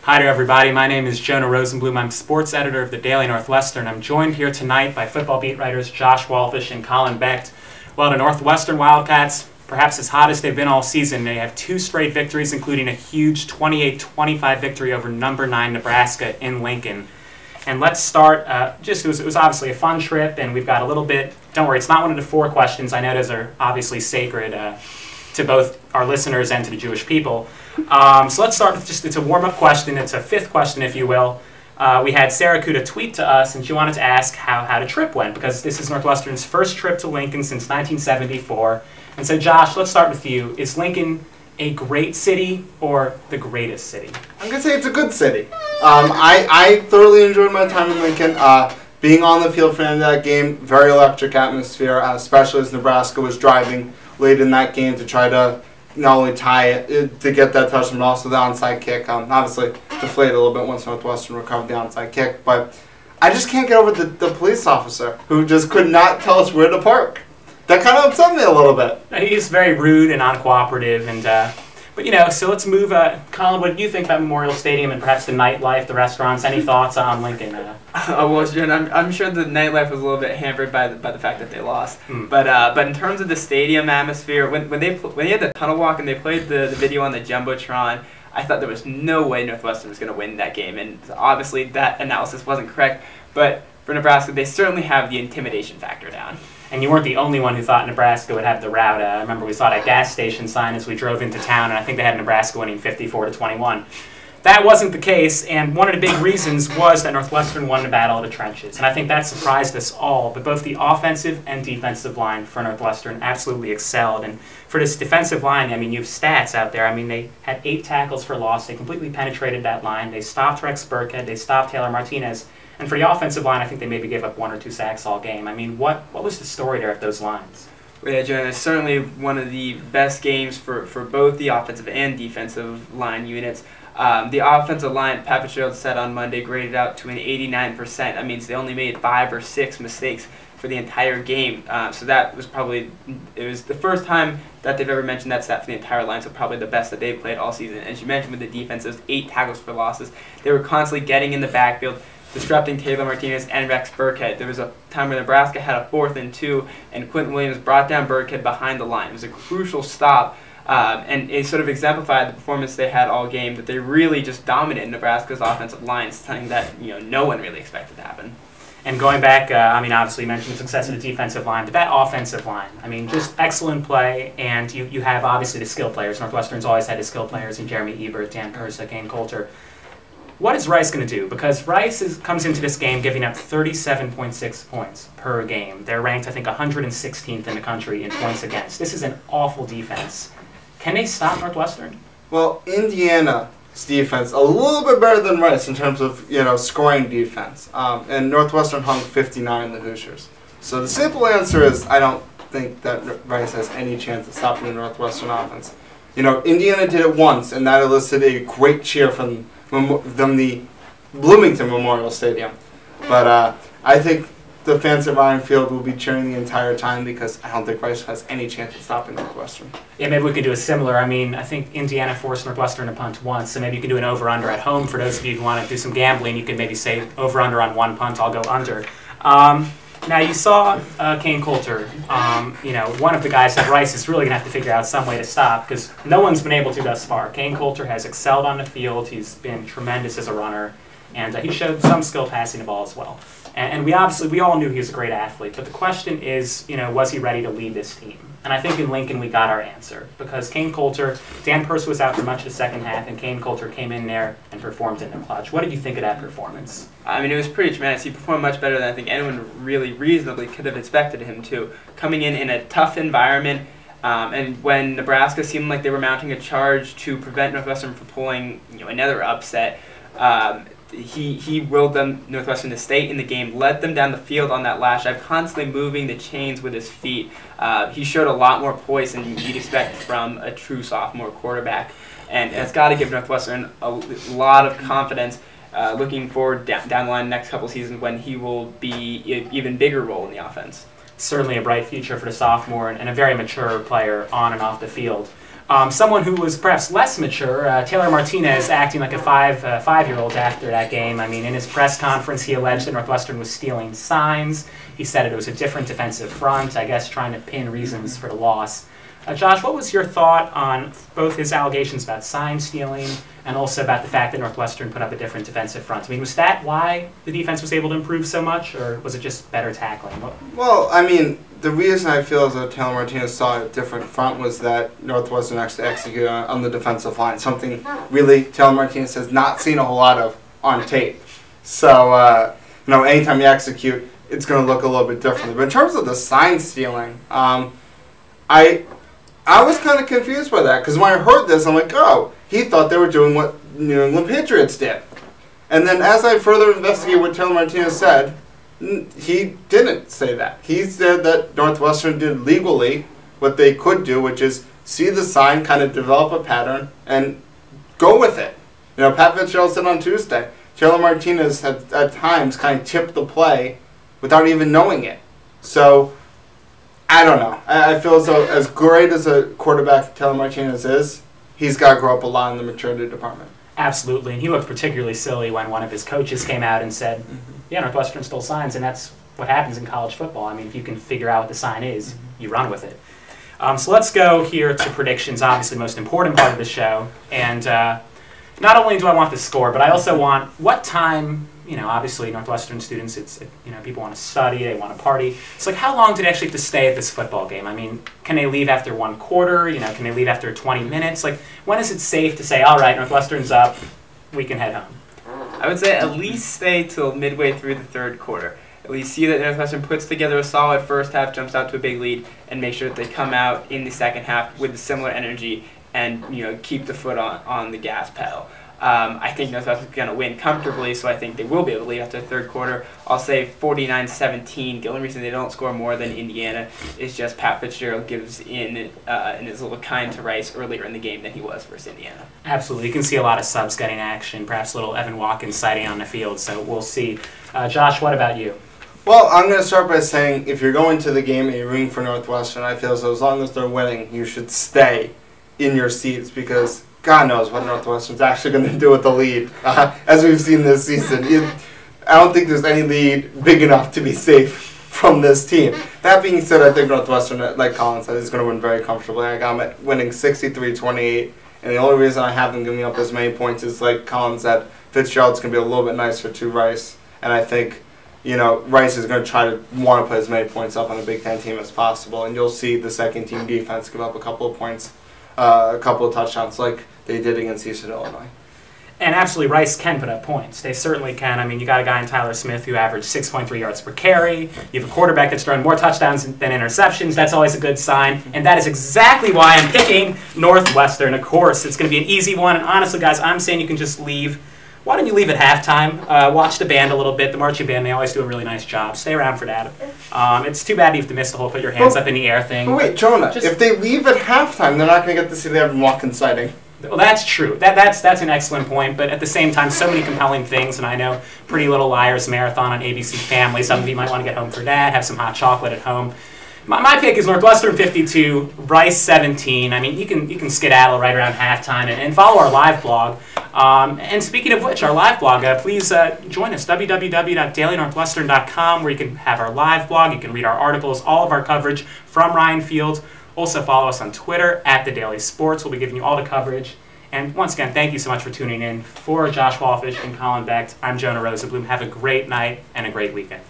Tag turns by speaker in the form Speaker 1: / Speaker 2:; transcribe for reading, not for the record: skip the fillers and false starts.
Speaker 1: Hi there, everybody. My name is Jonah Rosenblum. I'm sports editor of the Daily Northwestern. I'm joined here tonight by football beat writers Josh Walfish and Colin Becht. Well, the Northwestern Wildcats, perhaps as hot as they've been all season, they have two straight victories, including a huge 28-25 victory over number 9 Nebraska in Lincoln. And let's start, it was obviously a fun trip, and we've got a little bit, don't worry, it's not one of the 4 questions. I know those are obviously sacred to both our listeners and to the Jewish people. So let's start with it's a warm-up question. It's a 5th question, if you will. We had Sarah Kuda tweet to us, and she wanted to ask how the trip went, because this is Northwestern's first trip to Lincoln since 1974. And so, Josh, let's start with you. Is Lincoln a great city or the greatest city?
Speaker 2: I'm going to say it's a good city. I thoroughly enjoyed my time in Lincoln. Being on the field for the end of that game, very electric atmosphere, especially as Nebraska was driving late in that game to try to not only tie it to get that touchdown, but also the onside kick. Obviously, deflated a little bit once Northwestern recovered the onside kick. But I just can't get over the police officer who just could not tell us where to park. That kind of upset me a little bit.
Speaker 1: He's very rude and uncooperative, but so let's move. Colin, what do you think about Memorial Stadium and perhaps the nightlife, the restaurants? Any thoughts on Lincoln?
Speaker 3: Well, Jen, I'm sure the nightlife was a little bit hampered by the fact that they lost. But in terms of the stadium atmosphere, when they had the tunnel walk and they played the video on the jumbotron, I thought there was no way Northwestern was going to win that game, and obviously that analysis wasn't correct. But for Nebraska, they certainly have the intimidation factor down.
Speaker 1: And you weren't the only one who thought Nebraska would have the route. I remember we saw that gas station sign as we drove into town, and I think they had Nebraska winning 54-21. That wasn't the case, and one of the big reasons was that Northwestern won the battle of the trenches. And I think that surprised us all. But both the offensive and defensive line for Northwestern absolutely excelled. And for this defensive line, you have stats out there. They had 8 tackles for loss. They completely penetrated that line. They stopped Rex Burkhead. They stopped Taylor Martinez. And for the offensive line, I think they maybe gave up 1 or 2 sacks all game. What was the story there at those lines?
Speaker 3: Well, yeah, Jonah, it's certainly one of the best games for both the offensive and defensive line units. The offensive line, Pat Fitzgerald said on Monday, graded out to an 89%. That means they only made 5 or 6 mistakes for the entire game. So that was it was the first time that they've ever mentioned that stat for the entire line, so probably the best that they've played all season. As you mentioned with the defense, those 8 tackles for losses. They were constantly getting in the backfield, disrupting Taylor Martinez and Rex Burkhead. There was a time where Nebraska had a 4th and 2, and Quentin Williams brought down Burkhead behind the line. It was a crucial stop, and it sort of exemplified the performance they had all game, that they really just dominated Nebraska's offensive line, something that no one really expected to happen.
Speaker 1: And going back, obviously you mentioned the success of the defensive line, but that offensive line, just excellent play, and you have obviously the skill players. Northwestern's always had the skill players in Jeremy Ebert, Dan Persa, Kane Coulter. What is Rice going to do? Because Rice comes into this game giving up 37.6 points per game. They're ranked, I think, 116th in the country in points against. This is an awful defense. Can they stop Northwestern?
Speaker 2: Well, Indiana's defense a little bit better than Rice in terms of scoring defense, and Northwestern hung 59 the Hoosiers. So the simple answer is I don't think that Rice has any chance of stopping the Northwestern offense. Indiana did it once, and that elicited a great cheer from the Bloomington Memorial Stadium. But I think the fans at Ryan Field will be cheering the entire time because I don't think Rice has any chance of stopping Northwestern.
Speaker 1: Yeah, maybe we could do a similar. I think Indiana forced Northwestern to punt once, so maybe you can do an over-under at home. For those of you who want to do some gambling, you could maybe say over-under on 1 punt. I'll go under. Now, you saw Kane Coulter, one of the guys that Rice is really going to have to figure out some way to stop because no one's been able to thus far. Kane Coulter has excelled on the field. He's been tremendous as a runner, and he showed some skill passing the ball as well. And we all knew he was a great athlete, but the question is, was he ready to lead this team? And I think in Lincoln we got our answer because Kane Coulter, Dan Persa was out for much of the second half, and Kane Coulter came in there and performed in the clutch. What did you think of that performance?
Speaker 3: It was pretty tremendous. He performed much better than I think anyone really reasonably could have expected him to. Coming in a tough environment, and when Nebraska seemed like they were mounting a charge to prevent Northwestern from pulling another upset, he willed them, Northwestern, to stay in the game, led them down the field on that last drive, constantly moving the chains with his feet. He showed a lot more poise than you'd expect from a true sophomore quarterback. And it's got to give Northwestern a lot of confidence looking forward down the line next couple seasons when he will be an even bigger role in the offense.
Speaker 1: Certainly a bright future for the sophomore and a very mature player on and off the field. Someone who was perhaps less mature, Taylor Martinez, acting like a five-year-old after that game. I mean, in his press conference, he alleged that Northwestern was stealing signs. He said it was a different defensive front, I guess trying to pin reasons for the loss. Josh, what was your thought on both his allegations about sign stealing and also about the fact that Northwestern put up a different defensive front? I mean, was that why the defense was able to improve so much, or was it just better tackling?
Speaker 2: Well, I mean, the reason I feel as though Taylor Martinez saw a different front was that Northwestern actually executed on the defensive line, something really Taylor Martinez has not seen a whole lot of on tape. So, anytime you execute, it's going to look a little bit differently. But in terms of the sign stealing, I was kind of confused by that, because when I heard this, I'm like, oh, he thought they were doing what New England Patriots did. And then as I further investigated what Taylor Martinez said, he didn't say that. He said that Northwestern did legally what they could do, which is see the sign, kind of develop a pattern, and go with it. Pat Fitzgerald said on Tuesday, Taylor Martinez had at times kind of tipped the play without even knowing it. So, I don't know. I feel as though as great as a quarterback Taylor Martinez is, he's got to grow up a lot in the maturity department.
Speaker 1: Absolutely, and he looked particularly silly when one of his coaches came out and said, yeah, Northwestern stole signs, and that's what happens in college football. I mean, if you can figure out what the sign is, you run with it. So let's go here to predictions, obviously the most important part of the show. And not only do I want the score, but I also want what time. Obviously Northwestern students, people want to study, they want to party. It's like, how long do they actually have to stay at this football game? I mean, can they leave after one quarter? Can they leave after 20 minutes? Like, when is it safe to say, all right, Northwestern's up, we can head home?
Speaker 3: I would say at least stay till midway through the third quarter. At least see that Northwestern puts together a solid first half, jumps out to a big lead, and make sure that they come out in the second half with a similar energy and keep the foot on the gas pedal. I think Northwestern's going to win comfortably, so I think they will be able to lead after the third quarter. I'll say 49-17. The only reason they don't score more than Indiana is just Pat Fitzgerald gives in and is a little kind to Rice earlier in the game than he was versus Indiana.
Speaker 1: Absolutely. You can see a lot of subs getting action, perhaps a little Evan Watkins sighting on the field, so we'll see. Josh, what about you?
Speaker 2: Well, I'm going to start by saying if you're going to the game and you're rooting for Northwestern, I feel as long as they're winning, you should stay in your seats, because God knows what Northwestern's actually going to do with the lead. As we've seen this season, I don't think there's any lead big enough to be safe from this team. That being said, I think Northwestern, like Colin said, is going to win very comfortably. I got them at winning 63-28, and the only reason I have them giving up as many points is, like Colin said, Fitzgerald's going to be a little bit nicer to Rice, and I think Rice is going to try to want to put as many points up on a Big Ten team as possible, and you'll see the second team defense give up a couple of points, a couple of touchdowns like they did against Eastern Illinois.
Speaker 1: And absolutely, Rice can put up points. They certainly can. I mean, you got a guy in Tyler Smith who averaged 6.3 yards per carry. You have a quarterback that's thrown more touchdowns than interceptions. That's always a good sign. And that is exactly why I'm picking Northwestern. Of course, it's going to be an easy one. And honestly, guys, I'm saying you can just leave. Why don't you leave at halftime? Watch the band a little bit. The marching band, they always do a really nice job. Stay around for that. It's too bad you have to miss the whole put your hands up in the air thing.
Speaker 2: But wait, Jonah, if they leave at halftime, they're not going to get to see the Evan Watkins sighting.
Speaker 1: Well, that's true. That's an excellent point. But at the same time, so many compelling things. And I know Pretty Little Liars marathon on ABC Family. Some of you might want to get home for that. Have some hot chocolate at home. My pick is Northwestern 52, Rice 17. I mean, you can skedaddle right around halftime and follow our live blog. And speaking of which, our live blog, please join us, www.dailynorthwestern.com, where you can have our live blog. You can read our articles, all of our coverage from Ryan Field. Also follow us on Twitter @TheDailySports. We'll be giving you all the coverage. And once again, thank you so much for tuning in. For Josh Walfish and Colin Becht, I'm Jonah Rosenblum. Have a great night and a great weekend.